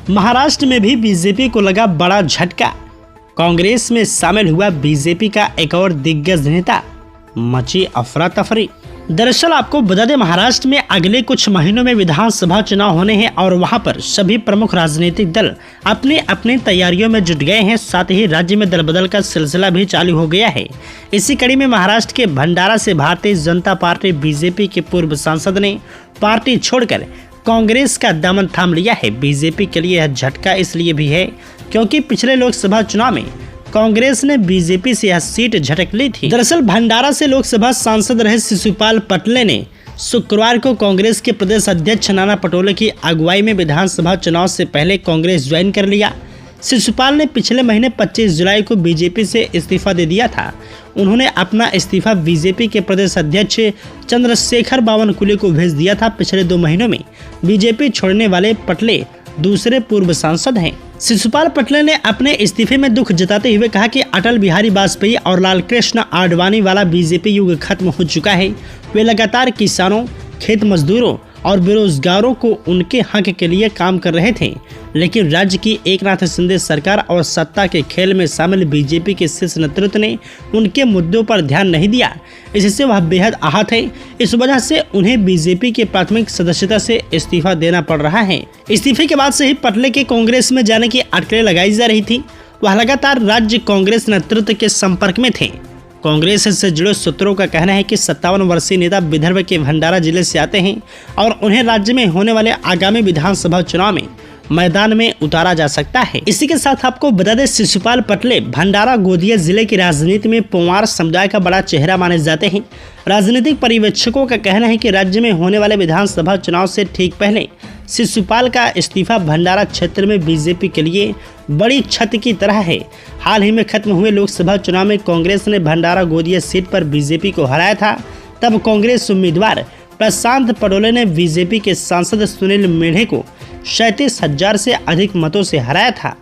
महाराष्ट्र में भी बीजेपी को लगा बड़ा झटका। कांग्रेस में शामिल हुआ बीजेपी का एक और दिग्गज नेता, मची अफरा तफरी। दरअसल आपको बता दें, महाराष्ट्र में अगले कुछ महीनों में विधानसभा चुनाव होने हैं और वहां पर सभी प्रमुख राजनीतिक दल अपने अपने तैयारियों में जुट गए हैं। साथ ही राज्य में दल बदल का सिलसिला भी चालू हो गया है। इसी कड़ी में महाराष्ट्र के भंडारा से भारतीय जनता पार्टी बीजेपी के पूर्व सांसद ने पार्टी छोड़कर कांग्रेस का दामन थाम लिया है। बीजेपी के लिए यह झटका इसलिए भी है क्योंकि पिछले लोकसभा चुनाव में कांग्रेस ने बीजेपी से यह सीट झटक ली थी। दरअसल भंडारा से लोकसभा सांसद रहे शिशुपाल पटले ने शुक्रवार को कांग्रेस के प्रदेश अध्यक्ष नाना पटोले की अगुवाई में विधानसभा चुनाव से पहले कांग्रेस ज्वाइन कर लिया। शिशुपाल ने पिछले महीने 25 जुलाई को बीजेपी से इस्तीफा दे दिया था। उन्होंने अपना इस्तीफा बीजेपी के प्रदेश अध्यक्ष चंद्रशेखर बावनकुले को भेज दिया था। पिछले 2 महीनों में बीजेपी छोड़ने वाले पटले दूसरे पूर्व सांसद हैं। शिशुपाल पटले ने अपने इस्तीफे में दुख जताते हुए कहा कि अटल बिहारी वाजपेयी और लालकृष्ण आडवाणी वाला बीजेपी युग खत्म हो चुका है। वे लगातार किसानों, खेत मजदूरों और बेरोजगारों को उनके हक के लिए काम कर रहे थे, लेकिन राज्य की एकनाथ शिंदे सरकार और सत्ता के खेल में शामिल बीजेपी के शीर्ष नेतृत्व ने उनके मुद्दों पर ध्यान नहीं दिया। इससे वह बेहद आहत है। इस वजह से उन्हें बीजेपी के प्राथमिक सदस्यता से इस्तीफा देना पड़ रहा है। इस्तीफे के बाद से ही पटले के कांग्रेस में जाने की अटकलें लगाई जा रही थी। वह लगातार राज्य कांग्रेस नेतृत्व के संपर्क में थे। कांग्रेस से जुड़े सूत्रों का कहना है कि 57 वर्षीय नेता विदर्भ के भंडारा जिले से आते हैं और उन्हें राज्य में होने वाले आगामी विधानसभा चुनाव में मैदान में उतारा जा सकता है। इसी के साथ आपको बता दें, शिशुपाल पटले भंडारा गोंदिया जिले की राजनीति में पोंवार समुदाय का बड़ा चेहरा माने जाते हैं। राजनीतिक पर्यवेक्षकों का कहना है कि राज्य में होने वाले विधानसभा चुनाव से ठीक पहले शिशुपाल का इस्तीफा भंडारा क्षेत्र में बीजेपी के लिए बड़ी क्षति की तरह है। हाल ही में खत्म हुए लोकसभा चुनाव में कांग्रेस ने भंडारा गोंदिया सीट पर बीजेपी को हराया था। तब कांग्रेस उम्मीदवार प्रशांत पटोले ने बीजेपी के सांसद सुनील मेढ़े को 37,000 से अधिक मतों से हराया था।